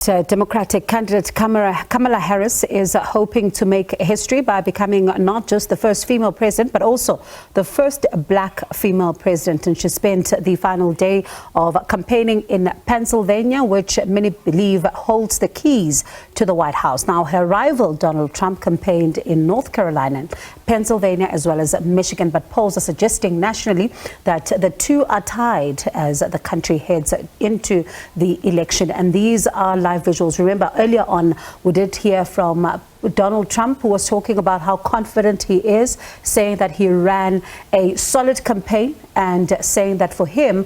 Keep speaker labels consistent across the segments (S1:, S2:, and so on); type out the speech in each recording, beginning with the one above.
S1: Democratic candidate Kamala Harris is hoping to make history by becoming not just the first female president, but also the first black female president. And she spent the final day of campaigning in Pennsylvania, which many believe holds the keys to the White House. Now, her rival, Donald Trump, campaigned in North Carolina, Pennsylvania, as well as Michigan. But polls are suggesting nationally that the two are tied as the country heads into the election. And these are live visuals. Remember, earlier on, we did hear from Donald Trump, who was talking about how confident he is, saying that he ran a solid campaign and saying that for him,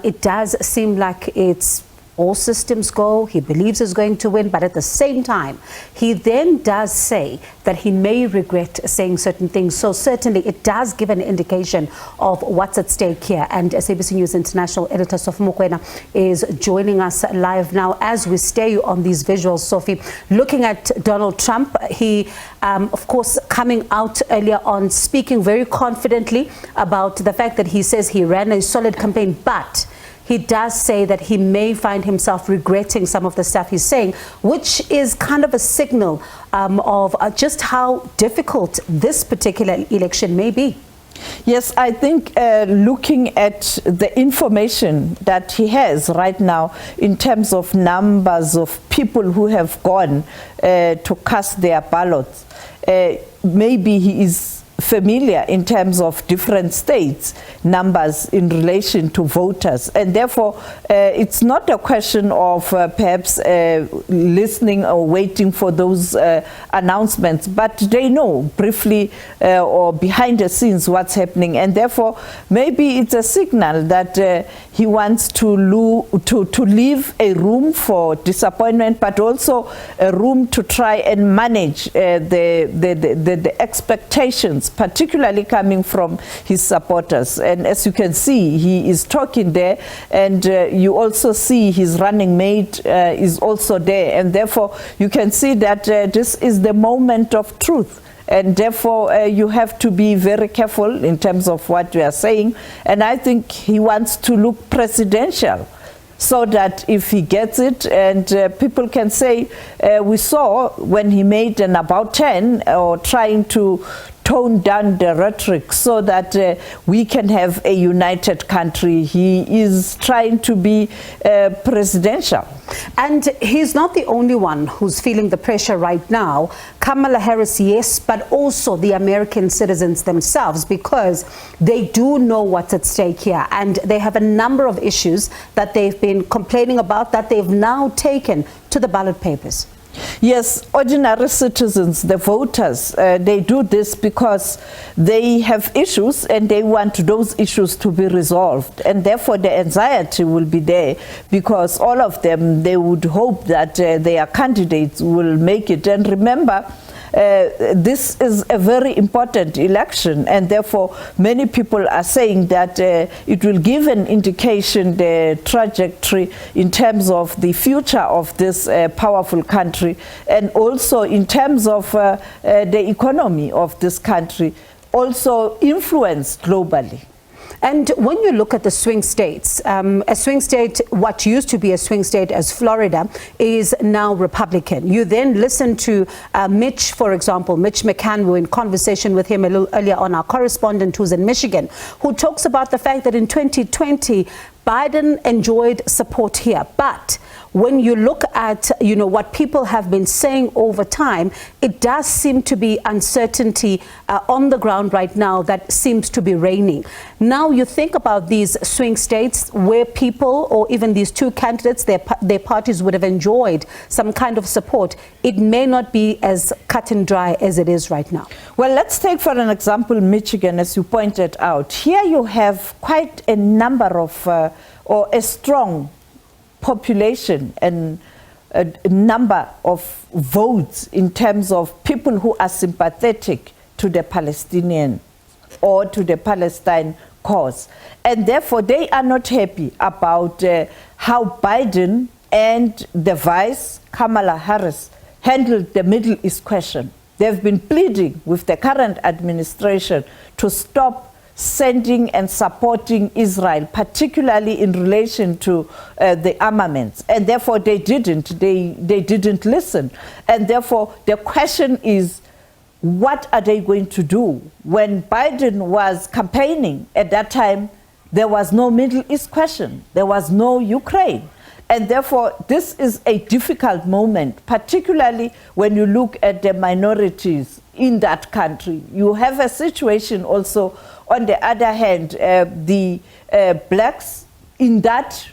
S1: it does seem like it's all systems go. He believes he's going to win, but at the same time, he then does say that he may regret saying certain things. So certainly it does give an indication of what's at stake here. And SABC News International editor Sophie Mokoena is joining us live now as we stay on these visuals. Sophie, looking at Donald Trump, he, of course, coming out earlier on, speaking very confidently about the fact that he says he ran a solid campaign, but he does say that he may find himself regretting some of the stuff he's saying, which is kind of a signal of just how difficult this particular election may be.
S2: Yes, I think looking at the information that he has right now in terms of numbers of people who have gone to cast their ballots, maybe he is familiar in terms of different states' numbers in relation to voters, and therefore it's not a question of perhaps listening or waiting for those announcements, but they know briefly or behind the scenes what's happening, and therefore maybe it's a signal that he wants to leave a room for disappointment, but also a room to try and manage the expectations, particularly coming from his supporters. And as you can see, he is talking there, and you also see his running mate is also there, and therefore you can see that this is the moment of truth. And therefore, you have to be very careful in terms of what you are saying. And I think he wants to look presidential, so that if he gets it, and people can say, we saw when he made an about 10 or trying to tone down the rhetoric so that we can have a united country. He is trying to be presidential.
S1: And he's not the only one who's feeling the pressure right now. Kamala Harris, yes, but also the American citizens themselves, because they do know what's at stake here. And they have a number of issues that they've been complaining about that they've now taken to the ballot papers.
S2: Yes, ordinary citizens, the voters, they do this because they have issues and they want those issues to be resolved. And therefore the anxiety will be there, because all of them, they would hope that their candidates will make it. And remember, this is a very important election, and therefore many people are saying that it will give an indication the trajectory in terms of the future of this powerful country, and also in terms of the economy of this country, also influenced globally.
S1: And when you look at the swing states, a swing state, what used to be a swing state as Florida, is now Republican. You then listen to Mitch, for example, Mitch McCann. We're in conversation with him a little earlier on, our correspondent who's in Michigan, who talks about the fact that in 2020, Biden enjoyed support here. But when you look at, what people have been saying over time, it does seem to be uncertainty on the ground right now that seems to be reigning. Now you think about these swing states where people, or even these two candidates, their parties would have enjoyed some kind of support. It may not be as cut and dry as it is right now.
S2: Well, let's take for an example Michigan, as you pointed out. Here you have quite a number of or a strong population and a number of votes in terms of people who are sympathetic to the Palestinian or to the Palestine cause. And therefore they are not happy about how Biden and the vice, Kamala Harris, handled the Middle East question. They've been pleading with the current administration to stop sending and supporting Israel, particularly in relation to the armaments. And therefore they didn't listen. And therefore the question is, what are they going to do? When Biden was campaigning at that time, there was no Middle East question. There was no Ukraine. And therefore, this is a difficult moment, particularly when you look at the minorities in that country. You have a situation also, on the other hand, the blacks in that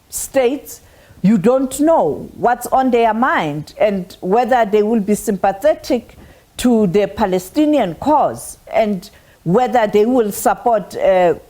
S2: state, you don't know what's on their mind and whether they will be sympathetic to the Palestinian cause and whether they will support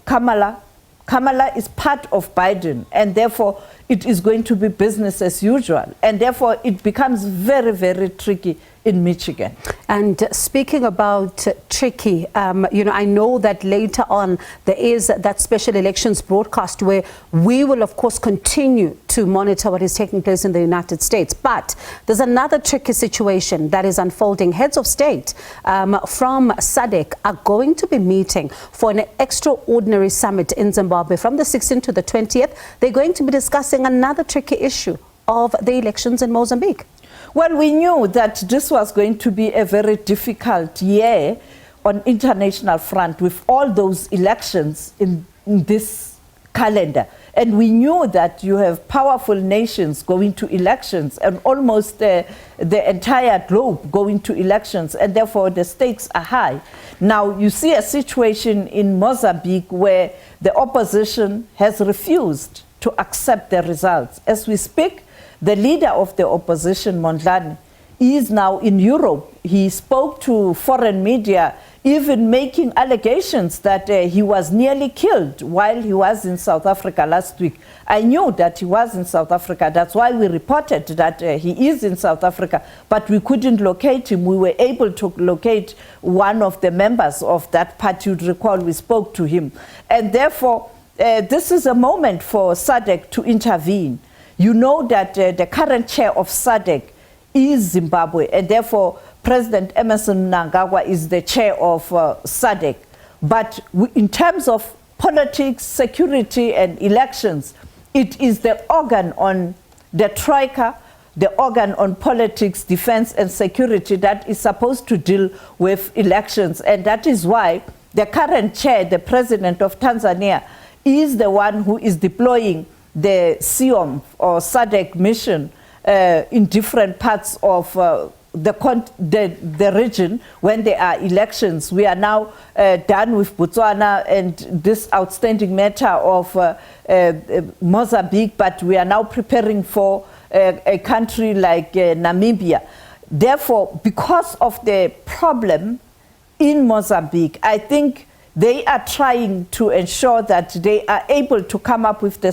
S2: Kamala. Kamala is part of Biden, and therefore it is going to be business as usual. And therefore it becomes very, very tricky in Michigan.
S1: And speaking about tricky, I know that later on there is that special elections broadcast where we will, of course, continue to monitor what is taking place in the United States. But there's another tricky situation that is unfolding. Heads of state from SADC are going to be meeting for an extraordinary summit in Zimbabwe from the 16th to the 20th. They're going to be discussing another tricky issue of the elections in Mozambique.
S2: Well, we knew that this was going to be a very difficult year on international front with all those elections in this calendar. And we knew that you have powerful nations going to elections and almost the entire globe going to elections, and therefore the stakes are high. Now, you see a situation in Mozambique where the opposition has refused to accept the results. As we speak, the leader of the opposition, Mondlane, is now in Europe. He spoke to foreign media, even making allegations that he was nearly killed while he was in South Africa last week. I knew that he was in South Africa. That's why we reported that he is in South Africa, but we couldn't locate him. We were able to locate one of the members of that party. You'd recall we spoke to him. And therefore, this is a moment for SADC to intervene. You know that the current chair of SADC is Zimbabwe, and therefore President Emmerson Mnangagwa is the chair of SADC. But in terms of politics, security, and elections, it is the organ on the Troika, the organ on politics, defense, and security that is supposed to deal with elections. And that is why the current chair, the president of Tanzania, is the one who is deploying the SIOM or SADC mission in different parts of the region when there are elections. We are now done with Botswana and this outstanding matter of Mozambique, but we are now preparing for a country like Namibia. Therefore, because of the problem in Mozambique, I think they are trying to ensure that they are able to come up with the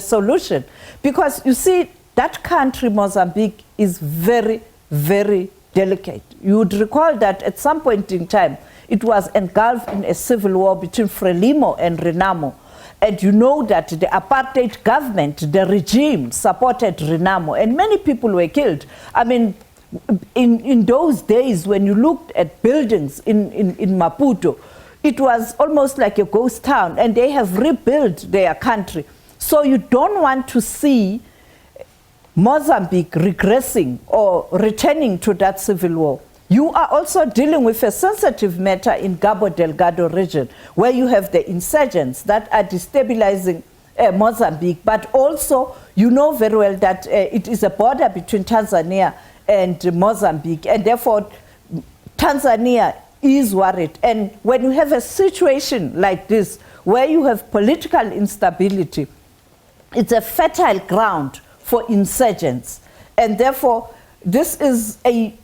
S2: solution. Because you see, that country, Mozambique, is very, very delicate. You would recall that at some point in time, it was engulfed in a civil war between Frelimo and Renamo. And you know that the apartheid government, the regime, supported Renamo, and many people were killed. I mean, in those days, when you looked at buildings in Maputo, it was almost like a ghost town, and they have rebuilt their country. So you don't want to see Mozambique regressing or returning to that civil war. You are also dealing with a sensitive matter in Cabo Delgado region, where you have the insurgents that are destabilizing Mozambique, but also you know very well that it is a border between Tanzania and Mozambique, and therefore Tanzania is worried. And when you have a situation like this, where you have political instability, it's a fertile ground for insurgents. And therefore, this is a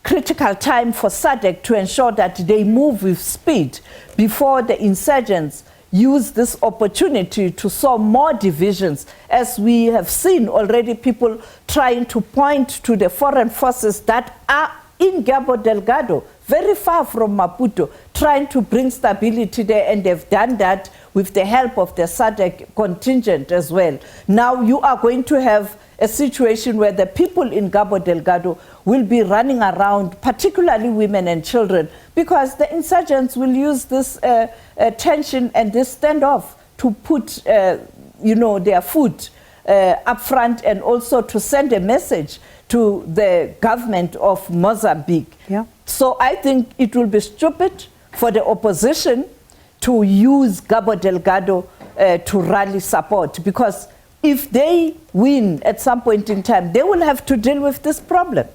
S2: critical time for SADC to ensure that they move with speed before the insurgents use this opportunity to sow more divisions, as we have seen already people trying to point to the foreign forces that are in Cabo Delgado, very far from Maputo, trying to bring stability there, and they've done that with the help of the SADC contingent as well. Now you are going to have a situation where the people in Cabo Delgado will be running around, particularly women and children, because the insurgents will use this tension and this standoff to put, their foot up front, and also to send a message to the government of Mozambique.
S1: Yeah.
S2: So I think it will be stupid for the opposition to use Cabo Delgado to rally support, because if they win at some point in time, they will have to deal with this problem.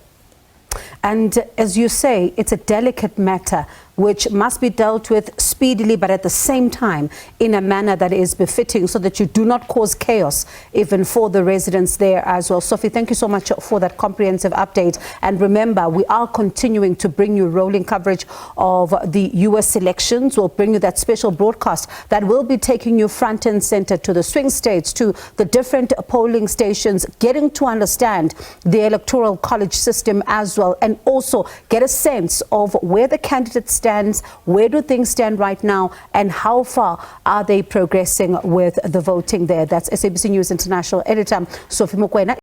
S1: And as you say, it's a delicate matter which must be dealt with speedily, but at the same time in a manner that is befitting, so that you do not cause chaos even for the residents there as well. Sophie, thank you so much for that comprehensive update. And remember, we are continuing to bring you rolling coverage of the US elections. We'll bring you that special broadcast that will be taking you front and center to the swing states, to the different polling stations, getting to understand the electoral college system as well, and also get a sense of where the candidates stand, where do things stand right now, and how far are they progressing with the voting there. That's SABC News International editor Sophie Mokoena.